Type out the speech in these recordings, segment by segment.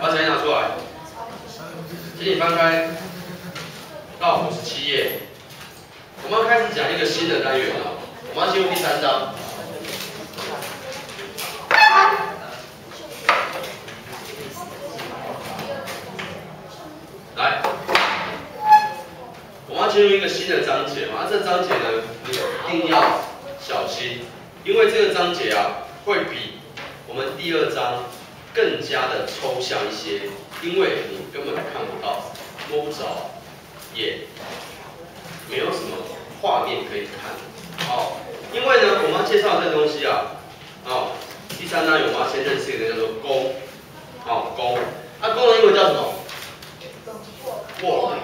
把讲义拿出来，请你翻开到57页。我们要开始讲一个新的单元了，我们要进入第3章。来，我们要进入一个新的章节嘛，这章节呢，你一定要小心，因为这个章节啊，会比我们第2章更加的抽象一些，因为你根本看不到、摸不着，也没有什么画面可以看。好，因为呢，我们要介绍这个东西啊，第3章我们要先认识一个叫做功，功，那功的英文叫什么 ？work。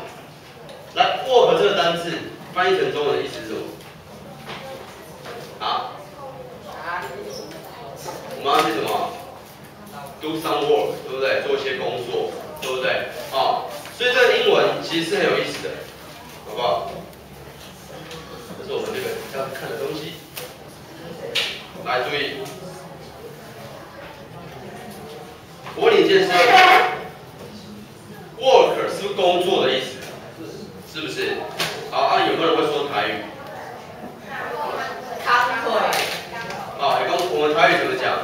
来 ，work 这个单字翻译成中文的意思是什么？啊？我们要去什么 ？do some work， 对不对？做一些工作，对不对？所以这个英文其实是很有意思的，好不好？这是我们这个要看的东西。来，注意，我问你一件事 ，work 是不是工作的意思？是不是？好，有没有人会说台语？我们台语怎么讲？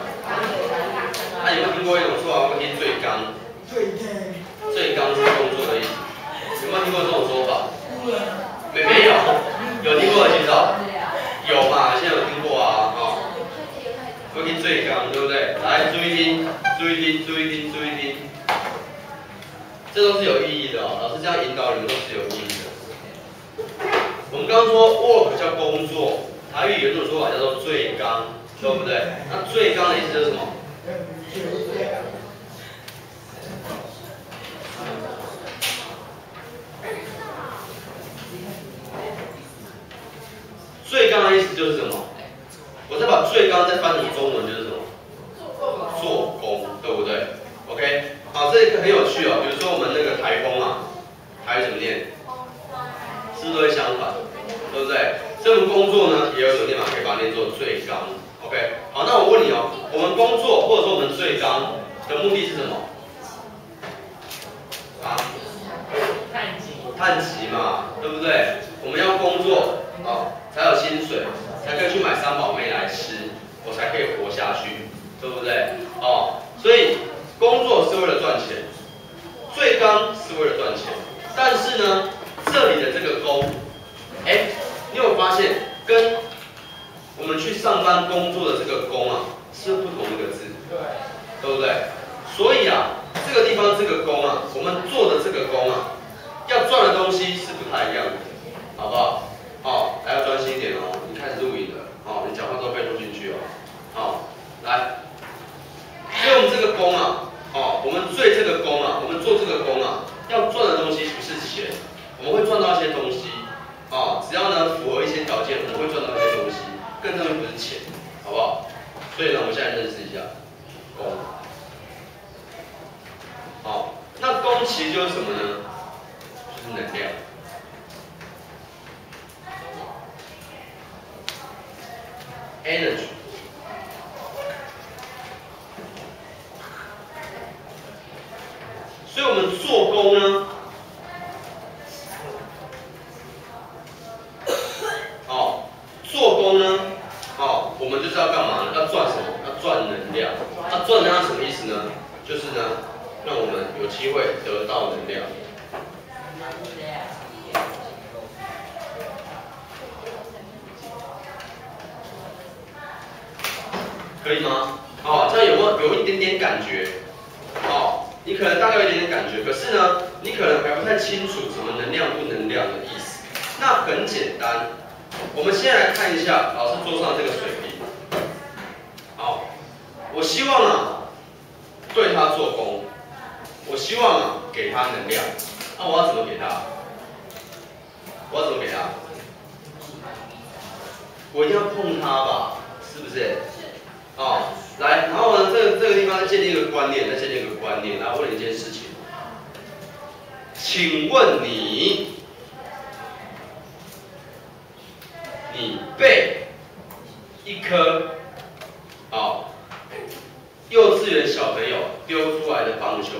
有没有听过一种说法？会听最刚？最刚是工作的意思。有没有听过这种说法？没有，有听过的举手。有嘛？现在有听过啊，会听最刚，对不对？来，注意听，注意听，注意听，注意听。这都是有意义的哦，老师这样引导你们都是有意义的。我们刚刚说 work 叫工作，台语有一种说法叫做最刚，对不对？那最刚的意思就是什么？最刚的意思就是什么？我再把最刚再翻成中文就是什么？做工，对不对 ？OK， 好，这个很有趣哦。比如说我们那个台风啊，台语怎么念？是不是都会相反？对不对？所以我们工作呢，也有一种念法可以把它念作最刚。OK， 好，那我问你哦，我们工作或者说我们最刚的目的是什么？探级嘛，对不对？我们要工作才有薪水，才可以去买3宝妹来吃，我才可以活下去，对不对？所以工作是为了赚钱，最刚是为了赚钱，但是呢，这里的这个工，你有发现跟我们去上班工作的这个工啊，是不同一个字，对不对？所以啊，这个地方这个工啊，我们做的这个工啊，要赚的东西是不太一样的，好不好？还要专心一点哦，你开始录影了，你讲话都被录进去哦，来，所以我们这个工啊，我们这个工啊，我们做这个工啊，要赚的东西不是钱，我们会赚到一些东西，只要呢符合一些条件，我们会赚到一些东西，更重要不是钱，好不好？所以呢，我们现在认识一下工。那工其实就是什么呢？就是能量。energy。所以我们做工呢，做工呢，我们就是要干嘛呢？要赚什么？要赚能量。那赚能量什么意思呢？就是呢，让我们有机会得到能量。可以吗？这样有一点点感觉？你可能大概有一点点感觉，可是呢，你可能还不太清楚什么能量不能量的意思。那很简单，我们先来看一下老师桌上的这个水瓶。我希望啊，对它做工，我希望啊，给它能量。那我要怎么给它？我要怎么给它？我一定要碰它吧，是不是？来，然后呢，这个地方再建立一个观念，来问你一件事情，请问你被一颗幼稚园稚园小朋友丢出来的棒球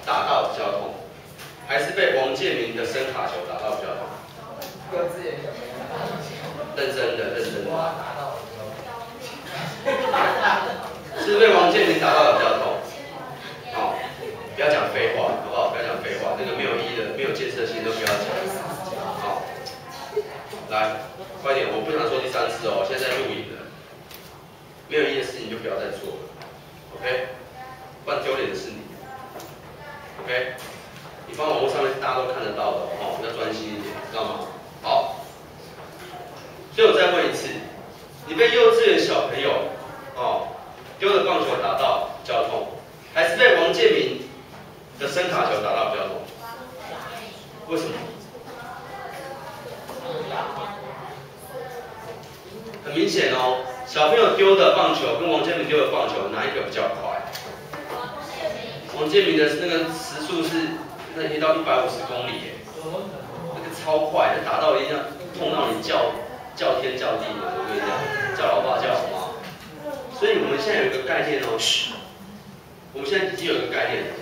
打到比较痛，还是被王建民的声卡球打到比较痛？幼稚园小朋友打棒球，认真的，认真的。哇，打到比较痛。是被王建民打到比较痛。好，不要讲废话，好不好？不要讲废话，那个没有意义的、没有建设性都不要讲。好，来，快点，我不想说第3次哦，现在在录影了。没有意义的事情就不要再做了 ，OK？ 不然丢脸的是你 ，OK？ 你放网络上面大家都看得到的哦，要专心一点，知道吗？好，所以我再问一次，你被幼稚园小朋友哦丢的棒球打到比较痛，还是被王建民的声卡球打到比较痛？为什么？很明显哦，小朋友丢的棒球跟王建民丢的棒球，哪一个比较快？王建民的那个时速是那可以到150公里耶，那个超快，那打到一样痛到你叫天叫地的，我跟你讲，叫老爸叫老妈。所以我们现在有一个概念哦，我们现在已经有一个概念了，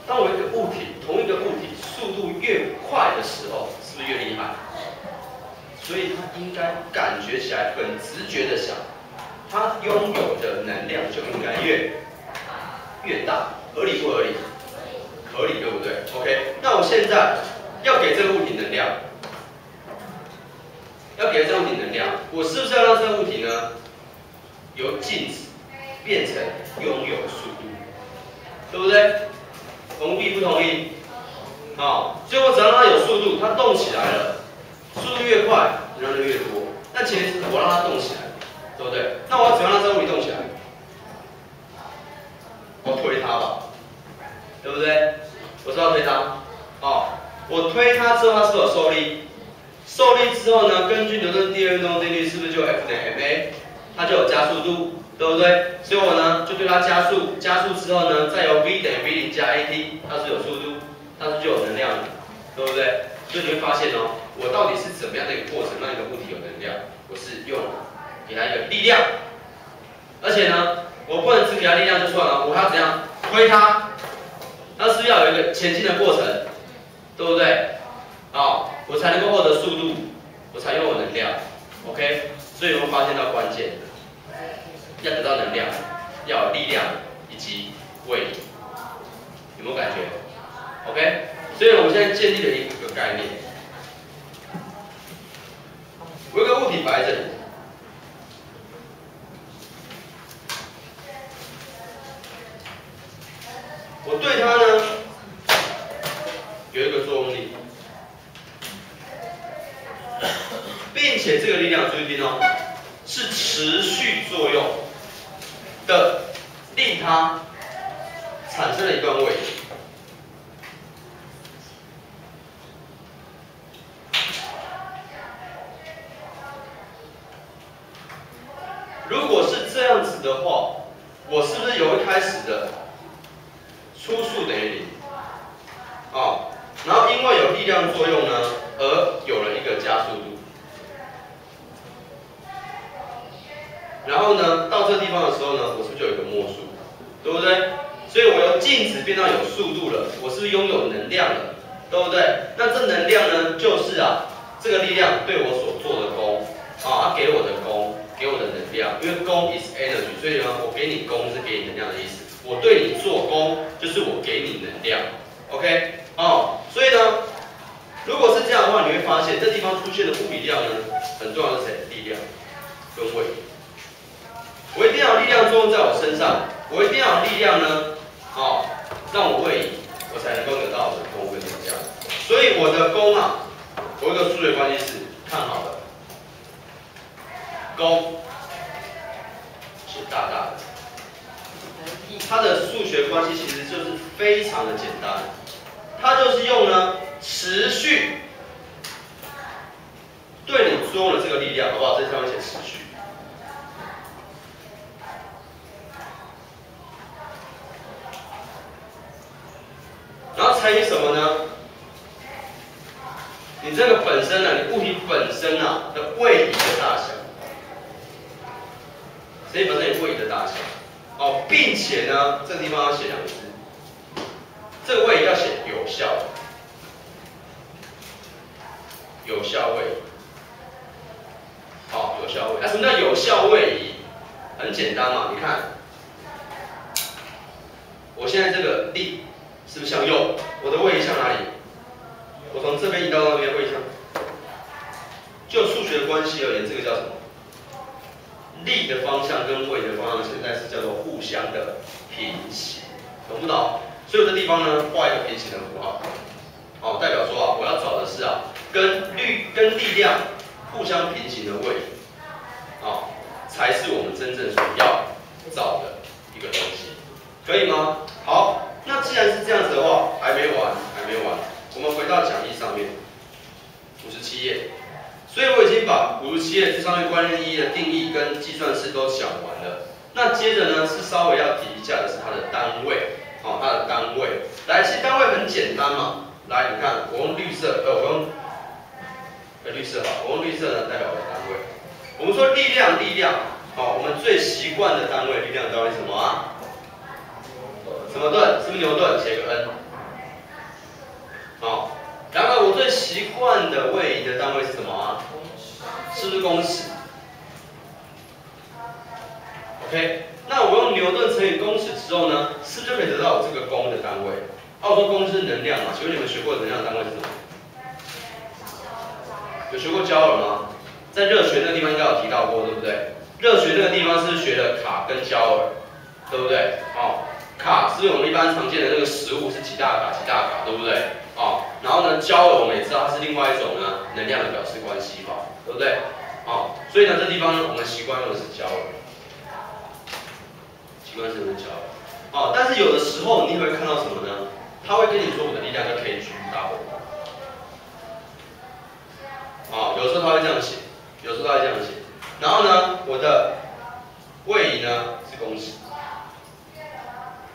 当我一个物体同一个物体速度越快的时候，是不是越厉害？所以他应该感觉起来很直觉的想，他拥有的能量就应该越大，合理不合理？合理，对不对 ？OK， 那我现在要给这个物体能量，我是不是要让这个物体呢，由静止变成拥有速度，对不对？同意不同意？好，所以我只要让它有速度，它动起来了。速度越快，能量就越多。那前提是我让它动起来，对不对？那我要怎样让这个物体动起来？我推它吧，对不对？我是要推它，哦，我推它之后，它是不是有受力？受力之后呢，根据牛顿第二运动定律，是不是就 F 等于 ma？ 它就有加速度，对不对？所以我呢就对它加速，加速之后呢，再由 v 等于 v0加 at， 它是有速度，它是就有能量的，对不对？所以你会发现哦，我到底是怎么样的一个过程让一个物体有能量？我是用给它一个力量，而且呢，我不能只给它力量就算了，我还要怎样推它？它是不是要有一个前进的过程，对不对？好，我才能够获得速度，我才拥有能量。OK， 所以有没有发现到关键？要得到能量，要有力量以及位移，有没有感觉 ？OK， 所以我们现在建立了一个概念，我有一个物体摆在这里，我对它呢有一个作用力，并且这个力量注意听哦，是持续作用的，令它产生了一段位移。如果是这样子的话，我是不是由一开始的初速等于0，然后因为有力量作用呢，而有了一个加速度。然后呢，到这个地方的时候呢，我是不是就有一个末速，对不对？所以我由静止变到有速度了，我是不是拥有能量了，对不对？那这能量呢，就是这个力量对我所做的功，它给我的功。给我的能量，因为功 is energy， 所以呢，我给你功是给你能量的意思。我对你做功，就是我给你能量 ，OK？ 所以呢，如果是这样的话，你会发现这地方出现的物理量呢，很重要的是谁？力量跟位移。我一定要有力量作用在我身上，我一定要有力量呢，让我位移，我才能够得到我的功跟能量。所以我的功我有一个数学关系式，看好了。功是大大的，它的数学关系其实就是非常的简单，它就是用呢持续对你作用的这个力量，好不好？这上面写持续，然后乘以什么呢？你这个本身你物体本身的位移的大小。谁本身有位移的大小哦，并且呢，这个地方要写2个字，这个位移要写有效，有效位移。好，有效位移。那什么叫有效位移？很简单嘛，你看，我现在这个力是不是向右？我的位移向哪里？我从这边移到那边，位移向。就数学关系而言，这个叫什么？力的方向跟位的方向现在是叫做互相的平行，懂不懂？所以我这地方呢，画一个平行的符号，哦，代表说啊，我要找的是啊，跟力量互相平行的位移，啊，才是我们真正所要找的一个东西，可以吗？好，那既然是这样子的话，还没完，我们回到讲义上面，57页。所以我已经把57页这上面关键意义的定义跟计算式都讲完了。那接着呢，是稍微要提一下的是它的单位，哦，它的单位。来，其实单位很简单嘛。来，你看，我用绿色，我用绿色好，我用绿色呢代表我的单位。我们说力量，好，我们最习惯的单位力量单位是什么啊？什么吨？是不是牛顿？写个 N。好。然而，我最习惯的位移的单位是什么啊？是不是公尺 ？OK， 那我用牛顿乘以公尺之后呢，是不是就可以得到我这个功的单位？我说功是能量嘛，请问你们学过能量单位是什么？有学过焦耳吗？在热学那个地方应该有提到过，对不对？热学那个地方是学的卡跟焦耳，对不对？哦，卡是我们一般常见的那个食物是几大卡，对不对？哦，然后呢，焦耳我们也知道它是另外一种呢能量的表示关系法，对不对？哦，所以呢这地方呢我们习惯用的是焦耳，哦，但是有的时候你会看到什么呢？他会跟你说我的力量叫 kg 大伙。哦，有时候他会这样写，然后呢，我的位移呢是公尺，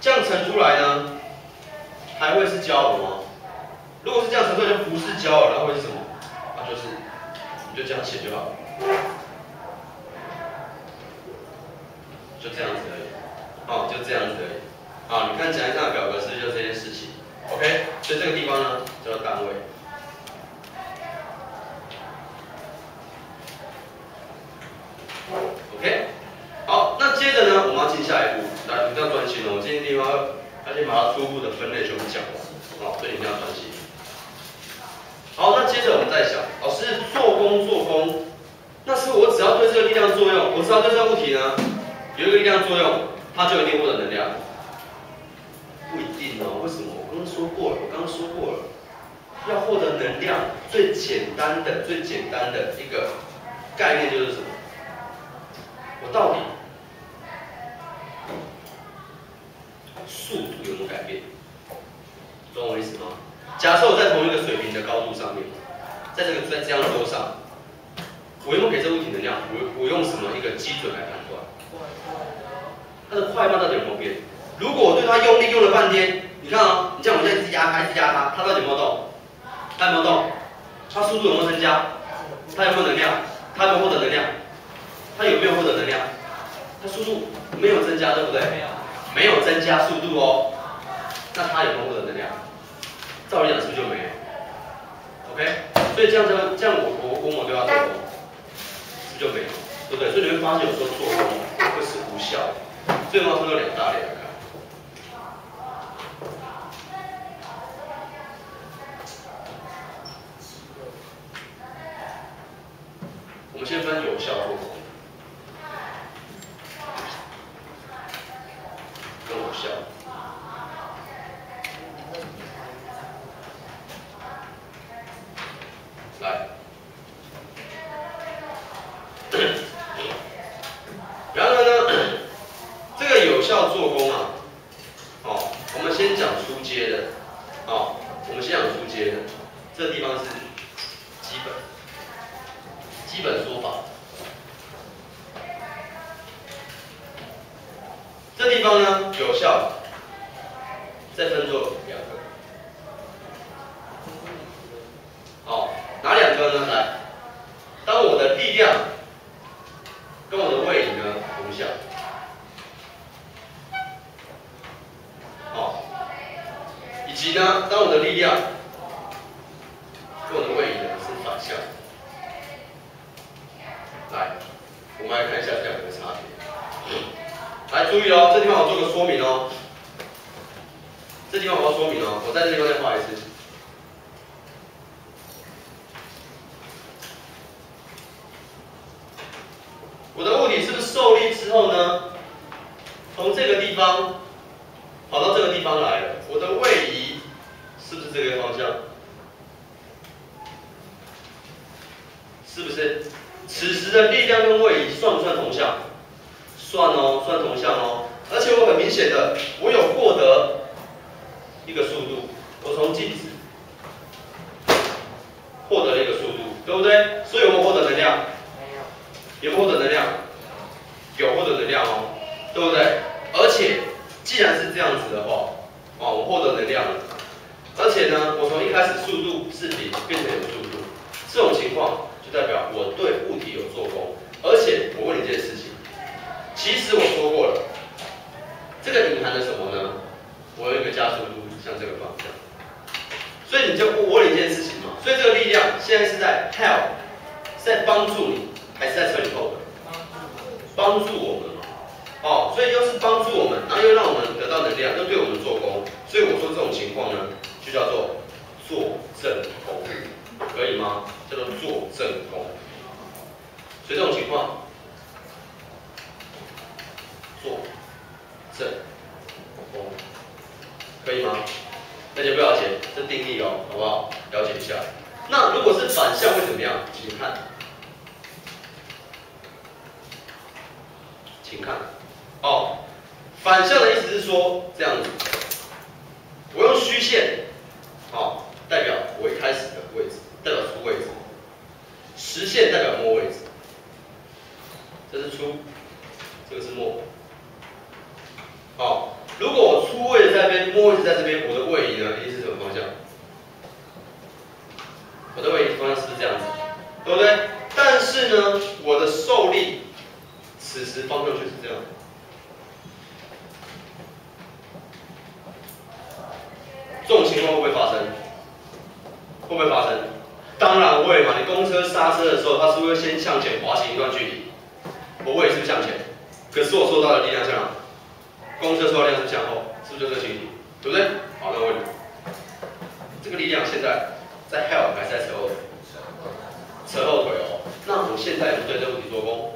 这样乘出来呢还会是焦耳吗？如果是这样乘出来就不是焦耳，那会是什么？啊，就是你就这样写就好了，就这样子而已。哦，就这样子而已。啊，你看讲义上的表格是不是就这件事情 ？OK， 所以这个地方呢叫做单位。OK， 好，那接着呢我们要进下一步，来，你们要专心哦。我今天地方要先把它初步的分类全部讲完，好，所以你一定要专心。好，那接着我们再想，老师做功，那是我只要对这个力量作用，我知道对这个物体呢有一个力量作用，它就一定获得能量。不一定哦，为什么？我刚刚说过了，要获得能量，最简单的一个概念就是什么？我到底速度有没有改变？懂我意思吗？假设我在同一个水平的高度上面，在这张桌上，我有没有给这物体能量？我用什么一个基准来判断？它的快慢到底有没有变？如果我对它用力用了半天，你看啊，你像我现在一直压它，它到底有没有动？它有没有动？它速度有没有增加？它有没有能量？它有没有获得能量？它有没有获得能量？它速度没有增加，对不对？没有增加速度哦。那它有没有获得能量？照理讲是不是就没有 ？OK， 所以这样我某对它做功，是不是就没有？对不对？所以你会发现有时候做功会是无效的。所以我们要分成两大类来看。我们先分有效做功跟无效。来，然而呢，这个有效做功啊，哦，我们先讲初阶的，哦，这个地方是基本说法。这地方呢，有效，再分作两个。好，哪两个呢？来，当我的力量跟我的位移呢同向，及呢，当我的力量跟我的位移呢是反向。来，我们来看一下这两个差别。来，注意哦，这地方我做个说明哦。这地方我要说明哦，我在这地方再画一次。我的物体是不是受力之后呢，从这个地方跑到这个地方来了？我的位移是不是这个方向？是不是？此时的力量跟位移算不算同向？算哦，算同向哦。而且我很明显的，我有获得一个速度，我从静止获得了一个速度，对不对？所以我们获得能量，有没有获得能量？有获得能量哦，对不对？而且既然是这样子的话，我获得能量了，而且呢，我从一开始速度是0变成有速度，这种情况就代表我对物体有做功。而且我问你一件事情，其实我说过了，这个隐含了什么呢？我有一个加速度向这个方向，所以我问你一件事情嘛，所以这个力量现在是在 help， 是在帮助你，还是在扯你后腿？帮助我们嘛，所以又是帮助我们，然后又让我们得到能量，又对我们做功，所以我说这种情况呢，就叫做做正功，可以吗？叫做做正功。所以这种情况，做正功，可以吗？了解不了解？这定义哦，好不好？了解一下。那如果是反向会怎么样？请看。请看，反向的意思是说这样子，我用虚线，代表我一开始的位置，代表出位置；实线代表末位置。这是出，这个是末。如果我出位置在这边，末位置在这边，我的位移呢，一定是什么方向？我的位移方向是不是这样子？对不对？但是呢，我的受力。此时方向却是这样，这种情况会不会发生？会不会发生？当然会嘛！你公车刹车的时候，它是不是会先向前滑行一段距离？我位是不是向前？可是我受到的力量向哪？公车受到力量是向后，是不是就这个情形？对不对？好，那我问你，这个力量现在在 help 还是在扯后腿？扯后腿哦。那我现在有对这个物体做功？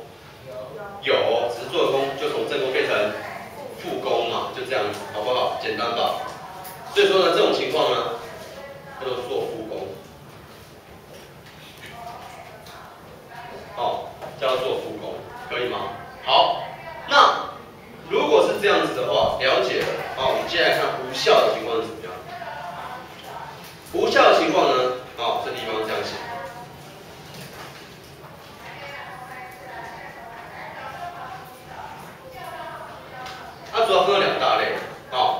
有哦，只是做的功就从正功变成负功嘛，就这样子，好不好？简单吧。所以说呢，这种情况呢，叫做做负功，叫做负功，可以吗？好，那如果是这样子的话，了解了，我们接下来看无效的情况是怎么样？无效的情况呢，这地方这样写。它主要分为2大类，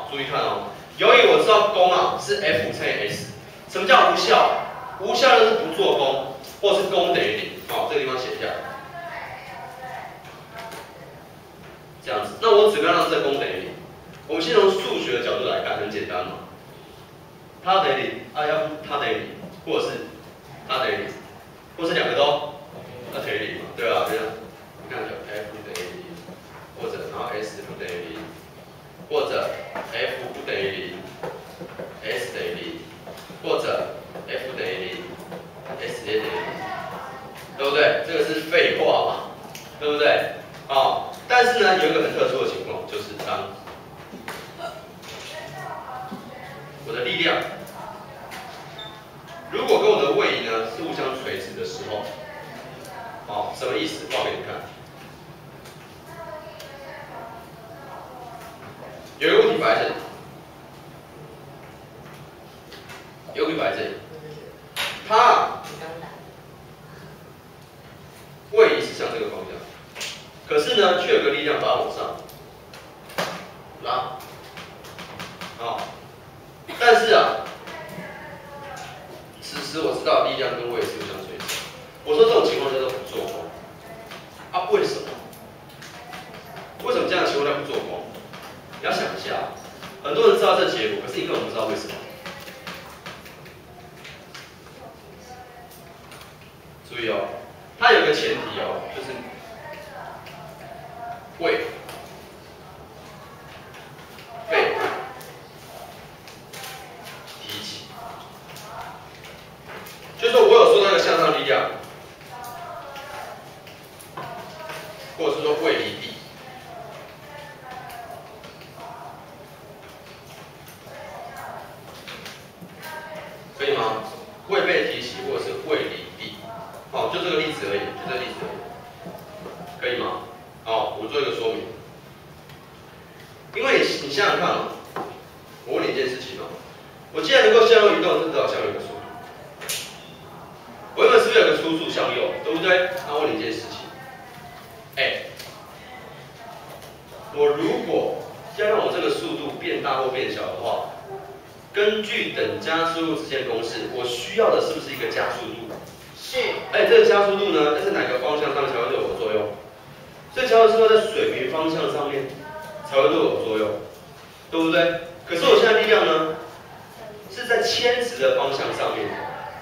注意看哦。由于我知道功是 F 乘以 S， 什么叫无效？无效就是不做功，或是功等于0。这个地方写一下，这样子。那我怎么样让这个功等于0？我们先从数学的角度来看，很简单嘛。它等于0，要不它等于0，或者是它等于0，或是2个都等于0嘛，对吧？这样，你看就 F 等于0，或者然后 S 不等于0。或者 F 不等于0 ，S 等于0，或者 F 等于0 ，S 也等于0，对不对？这个是废话嘛，对不对？但是呢，有一个很特殊的情况，就是当我的力量如果跟我的位移呢是互相垂直的时候，什么意思？画给你看。有一个物体摆在这里，有个物体摆在这里，它位移是向这个方向，可是呢，却有个力量把它往上拉，但是此时我知道力量跟位移是互相垂直，我说这种情况叫做不做功。为什么？为什么这样的情况叫不做功？你要想一下，很多人知道这结果，可是你根本不知道为什么。子而已，就这个例子而已，可以吗？好，我们做一个说明。因为你想想看啊，我问你一件事情哦，我既然能够向右移动，至少向右有个速度。我原本是不是有个初速向右，对不对？那我问你一件事情，我如果要让我这个速度变大或变小的话，根据等加速度直线公式，我需要的是不是一个加速度？是。这个加速度呢，要在哪个方向上才会对我有作用？这加速度在水平方向上面才会对我有作用，对不对？可是我现在力量呢，是在牵直的方向上面，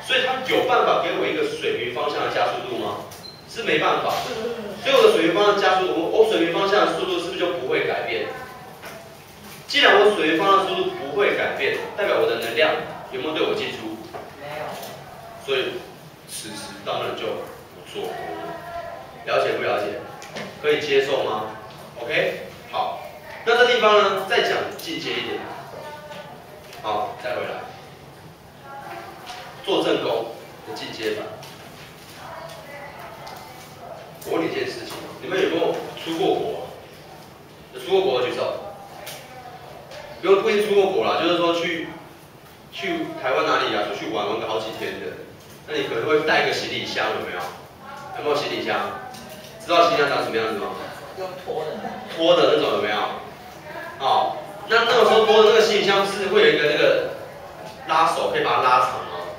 所以它有办法给我一个水平方向的加速度吗？是没办法。所以我的水平方向加速度，我水平方向的速度是不是就不会改变？既然我水平方向速度不会改变，代表我的能量有没有对我进出？没有。所以此时当然就不做功了。了解不了解？可以接受吗 ？OK， 好。那这地方呢，再讲进阶一点。好，再回来做正功的进阶版。我问你一件事情，你们有没有出过国？有出过国的举手。不一定出过国啦，就是说去台湾哪里啊，出去玩个好几天的，那你可能会带一个行李箱，有没有？有没有行李箱？知道行李箱长什么样子吗？用拖的。拖的那种有没有？哦，那个时候拖的那个行李箱是会有一个那个拉手，可以把它拉长哦，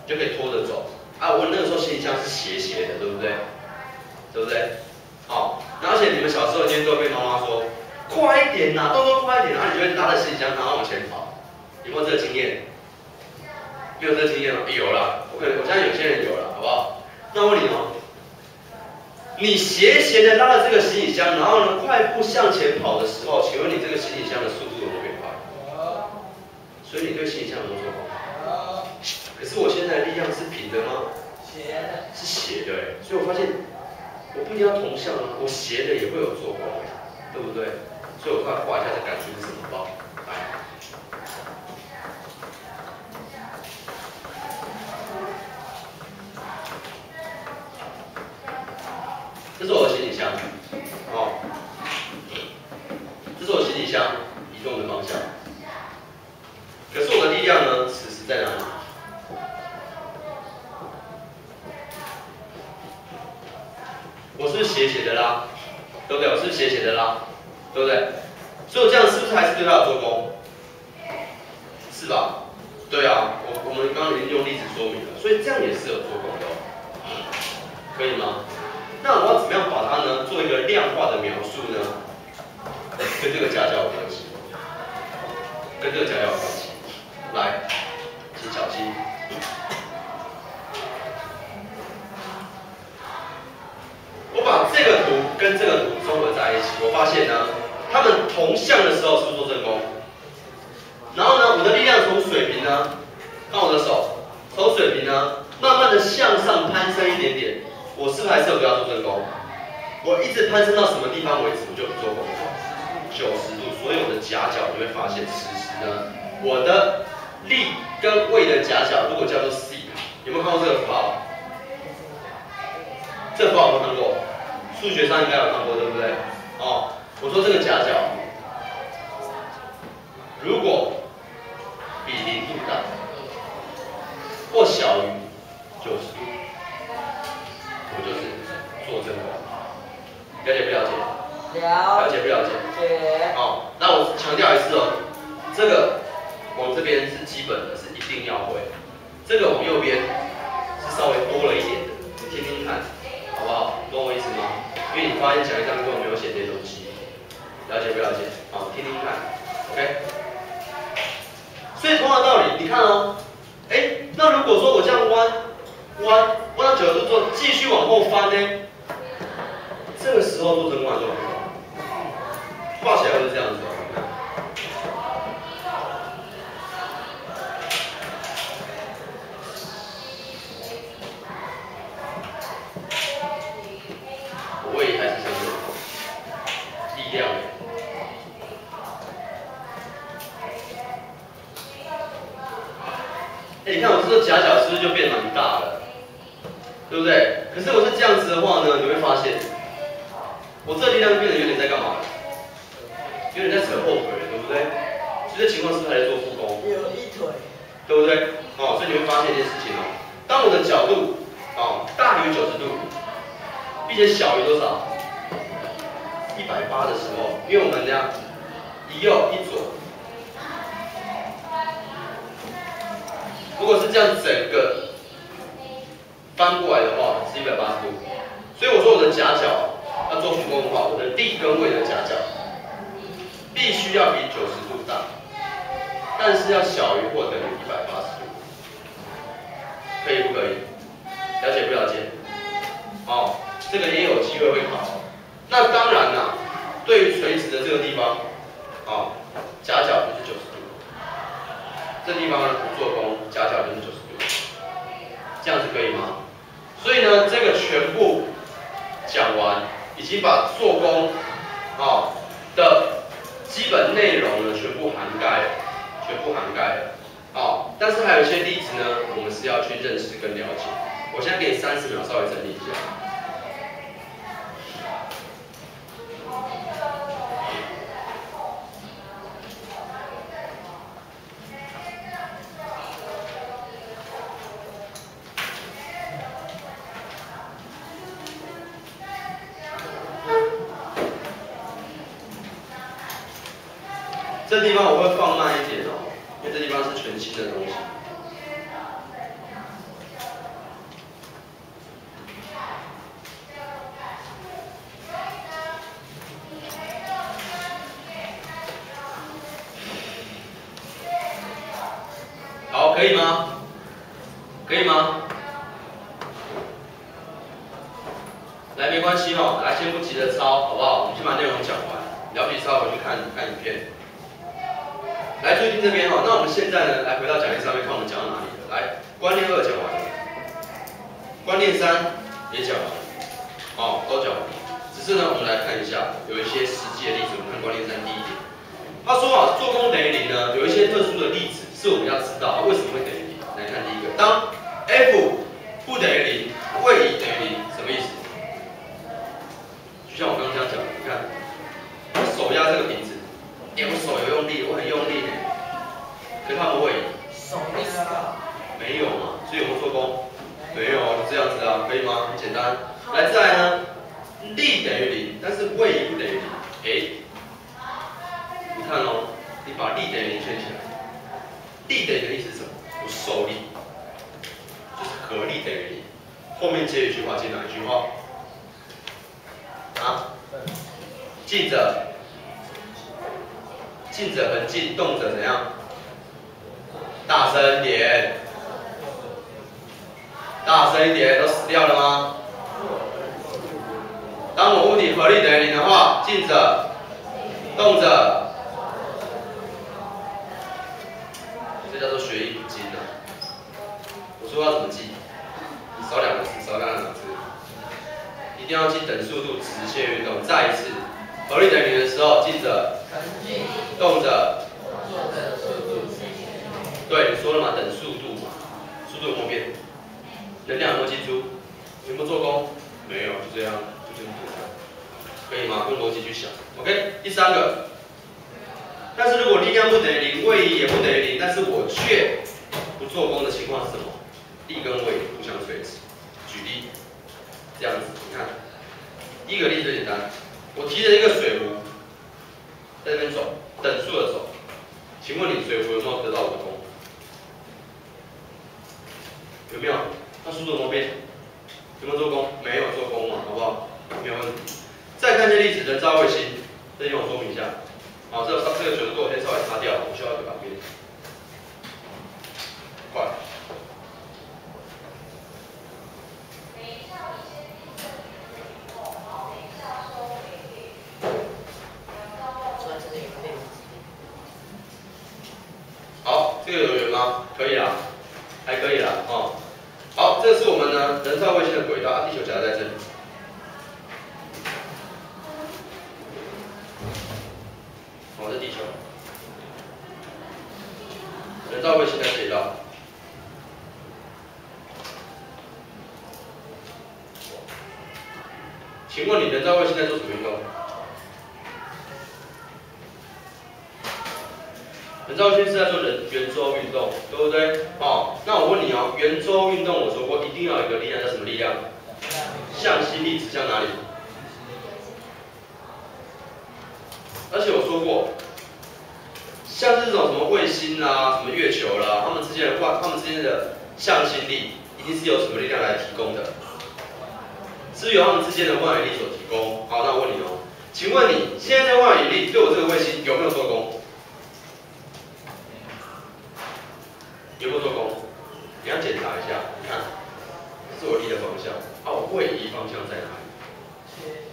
就可以拖着走。啊，我那个时候行李箱是斜斜的，对不对？对不对？好，而且你们小时候一定都被妈妈说。快一点呐，动作快一点，然后你就会拿着行李箱，然后往前跑，有没有这个经验？没有这个经验吗？有啦，我相信有些人有了，好不好？那我问你哦，你斜斜的拉着这个行李箱，然后呢快步向前跑的时候，请问你这个行李箱的速度有没有变快？所以你对行李箱有没有做功？可是我现在的力量是平的吗？斜的。是斜的所以我发现我不一定要同向啊，我斜的也会有做功对不对？所以我快画一下这感觉是什么包？来，这是我的行李箱，哦，这是我行李箱移动的方向。可是我的力量呢，此时在哪里？我是斜斜的拉，对不对？我是斜斜的拉。对不对？所以我这样是不是还是对他有做功？是吧？对啊，我们刚刚已经用例子说明了，所以这样也是有做功的可以吗？那我要怎么样把它呢做一个量化的描述呢？跟这个家教有关系，跟这个家教有关系。来，请小心。我把这个图跟这个图综合在一起，我发现呢。他们同向的时候是不是做正功？然后呢，我的力量从水平呢，看我的手，从水平呢，慢慢的向上攀升一点点，我是不是还是有对它做正功？我一直攀升到什么地方为止，我就不做功？90度，所以我的夹角你会发现，此时呢，我的力跟位的夹角如果叫做 C， 有没有看过这个符号？这个符号有没有看过？数学上应该有看过，对不对？哦。我说这个夹角，如果比0度大，或小于90度，我就是做正功。了解不了解？了解不了解？好，那我强调一次哦，这个往这边是基本的，是一定要会。这个往右边是稍微多了一点的，你听听看，好不好？懂我意思吗？因为你发现讲义上根本没有写这些东西。了解不了解？好，听听看 ，OK。所以同样的道理，你看哦，那如果说我这样弯到90度之后，继续往后翻呢，这个时候做正功还是做反功？画起来会是这样子的。我位还是相对力量。你看我这个夹角是不是就变蛮大了，对不对？可可是我是这样子的话呢，你会发现，我这力量变得有点在干嘛？有点在扯后腿了，对不对？所以这情况是不是还在做复工？有一腿，对不对？哦，所以你会发现一件事情哦，当我的角度大于90度，并且小于多少？180的时候，因为我们这样一右一左，如果是这样整个翻过来的话，是180度。所以我说我的夹角要做复工的话，我的力跟位的夹角必须要比90度大，但是要小于或等于180度，可以不可以？了解不了解？哦，这个也有机会会考。那当然啦，对于垂直的这个地方，夹角就是90度，这地方不做工，夹角就是90度，这样子可以吗？所以呢，这个全部讲完，已经把做工的基本内容呢全部涵盖了，但是还有一些例子呢，我们是要去认识跟了解。我现在给你30秒稍微整理一下。这地方我会放慢一点哦，因为这地方是全新的东西。好，可以吗？可以吗？来，没关系哦，来，先不急着抄，好不好？我们先把内容讲完，了不起抄回去看影片。来，注意听这边哦。那我们现在呢，来回到讲义上面看我们讲到哪里了。来，观念2讲完了，观念3也讲完了，都讲完了。只是呢，我们来看一下，有一些实际的例子。我们看观念3第一点，他说做工等于0呢，有一些特殊的例子是我们要知道为什么会等于0。来看第一个，当 F 不等于0，位移等于0，什么意思？就像我刚刚这样讲，你看，我手压这个瓶子。我手有用力，我很用力呢，可是他不会手力啊，没有嘛，所以有没有做工？没有，就这样子啊，可以吗？很简单。来，再来呢，力等于0，但是位移不等于0。你看哦，你把力等于0圈起来，力等于0意思是什么？我受力，就是合力等于0。后面接一句话，接哪一句话？静着。静者恒静，动者怎样？大声一点，大声一点，都死掉了吗？当我物体合力等于0的话，静者，动者，这叫做学艺不精的。我说要怎么记？你少2个字，少2个字，一定要记等速度直线运动。再一次，合力等于0的时候，静者。动着，对，你说了嘛，等速度嘛，速度有没有变？能量有没有记住？有没有做工？没有，就这样，就这样，可以吗？用逻辑去想。OK， 第3个，但是如果力量不等于0，位移也不等于0，但是我却不做工的情况是什么？力跟位互相垂直。举例，这样子，你看，第一个例子最简单，我提着一个水壶。在这边走，等速的走，请问你水壶有没有得到我的功？有没有？那速度有没有变？有没有做工？没有做工嘛，好不好？没有问题。再看一些例子，人造卫星，这地方我说明一下。好，这个90度我先稍微擦掉，我需要一个旁边。快。好，这个有缘吗？可以啦，还可以啦，好，这是我们呢人造卫星的轨道，地球夹在这里。这是地球，人造卫星在这里绕。请问你人造卫星在做什么运动？人造卫星是在做圆周运动，对不对？哦，那我问你哦，圆周运动我说过一定要有一个力量，叫什么力量？向心力指向哪里？而且我说过，像是这种什么卫星啦、什么月球啦，它们之间的向心力一定是由什么力量来提供的？是由它们之间的万有引力所提供。好，那我问你哦，请问你现在万有引力对我这个卫星有没有做功？有没有做功？你要检查一下，你看，这是我力的方向，我位移方向在哪里？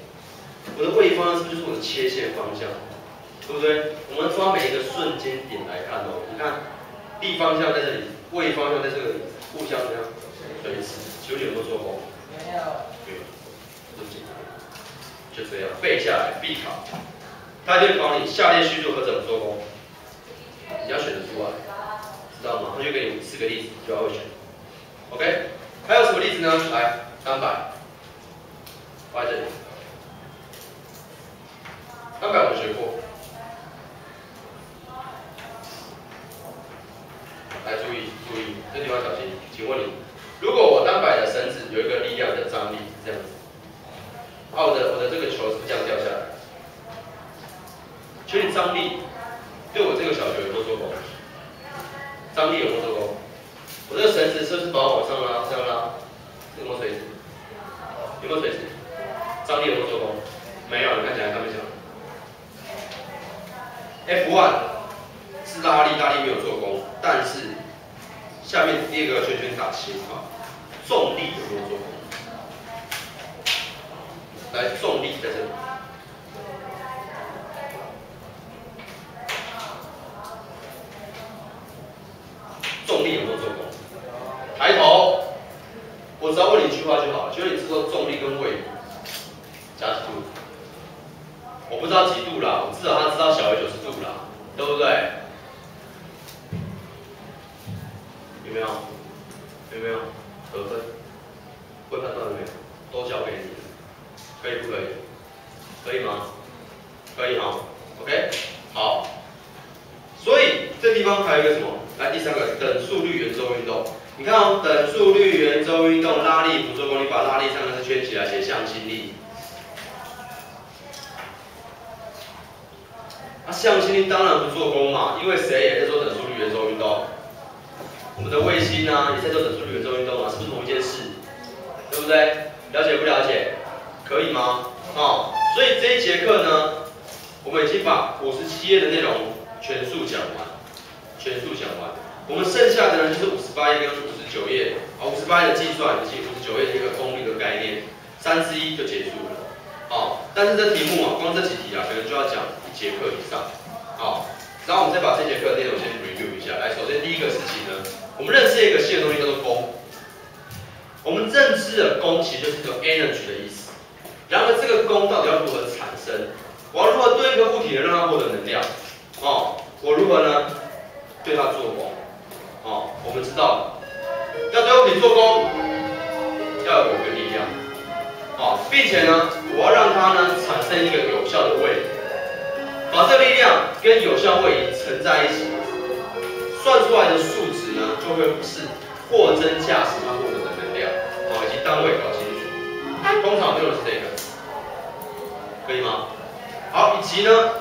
我的位移方向是不是就是我的切线方向？对不对？我们抓每一个瞬间点来看哦，你看，力方向在这里，位移方向在这个互相怎样垂直？请问你有没有做功？没有。没有，这么简单，就这样背下来必考。他就会考你下列叙述和怎么做功，你要选得出来。知道吗？他就给你4个例子，就要会选。OK， 还有什么例子呢？来，300，放在这里。300我们学过。来，注意，这地方小心。请问你，如果我单摆的绳子有一个力量的张力是这样子，我的这个球是这样掉下来，请问你张力对我这个小球有没有做功？张力有没有做功？我这个绳子是不是把我往上拉？这样拉，有没有垂直？有没有垂直？张力有没有做功？没有，你看起来上面讲。F1 是拉力，没有做功，但是下面第2个圈圈打星号，重力有没有做功？来，重力在这里。重力有没有做功？抬头，我只要问你一句话就好了，就是你知道重力跟位移加几度？我不知道几度啦，我至少他知道小于90度啦，对不对？有没有？有没有？得分？会判断了没有？都交给你了，可以不可以？可以吗？可以哈 ，OK， 好。所以这地方还有一个什么？来，第3个等速率圆周运动。你看哦，等速率圆周运动，拉力不做功，你把拉力3个字圈起来，写向心力。向心力当然不做功嘛，因为谁也在做等速率圆周运动？我们的卫星啊，也在做等速率圆周运动啊，是不是同一件事？对不对？了解不了解？可以吗？所以这一节课呢，我们已经把57页的内容全数讲完。我们剩下的呢就是58页跟59页，58页的计算以及59页的一个功率的概念，1/3就结束了。但是这题目啊，光这几题啊，可能就要讲1节课以上。然后我们再把这节课的内容先 review 一下。来，首先第一个事情呢，我们认识一个新的东西叫做功。我们认知的功其实就是这个 energy 的意思。然而这个功到底要如何产生？我要如何对一个物体能让它获得能量？我如何呢对它做功？我们知道要对物体做功，要有一个力量。并且呢，我要让它呢产生一个有效的位移，把这个力量跟有效位移乘在一起，算出来的数值呢就会是货真价实它获得的能量，以及单位搞清楚。通常用的是这个，可以吗？好，以及呢，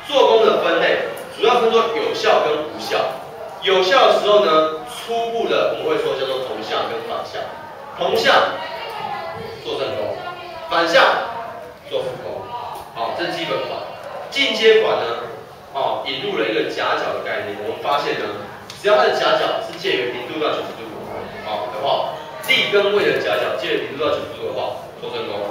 做功的分类主要分作有效跟无效。有效的时候呢，初步的我们会说叫做同向跟反向。同向做正功，反向做负功。这是基本款。进阶款呢，引入了一个夹角的概念。我们发现呢，只要它的夹角是介于0度到90度的话，力跟位的夹角介于0度到90度的话，做正功；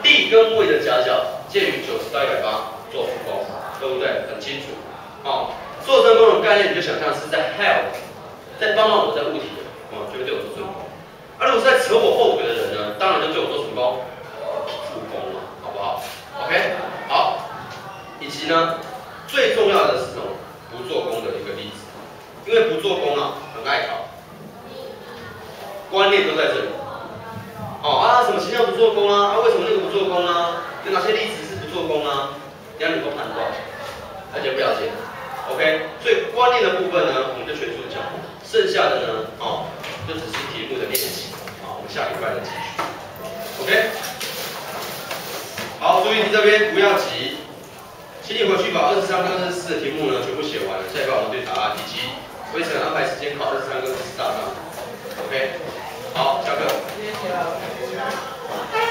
力跟位的夹角介于90到180，做负功，对不对？很清楚。做正功的概念，你就想象是在 help， 在帮忙我在物体的，就会对我做正功。如果是在扯我后腿的人呢，当然就对我做什么功？负功了，好不好 ？OK， 好。以及呢，最重要的是什么？不做功的一个例子，因为不做功很爱考，观念都在这里。什么形象不做功啊？为什么那个不做做工啊？有哪些例子是不做工啊？你要能够判断，而且不要紧。OK， 所以观念的部分呢，我们就全数讲，剩下的呢，就只是题目的练习，我们下礼拜再继续。OK， 好，注意你这边不要急，请你回去把23跟24的题目呢全部写完了，下礼拜我们对答案以及规程安排时间考23跟24大纲。OK， 好，下课。谢谢老师。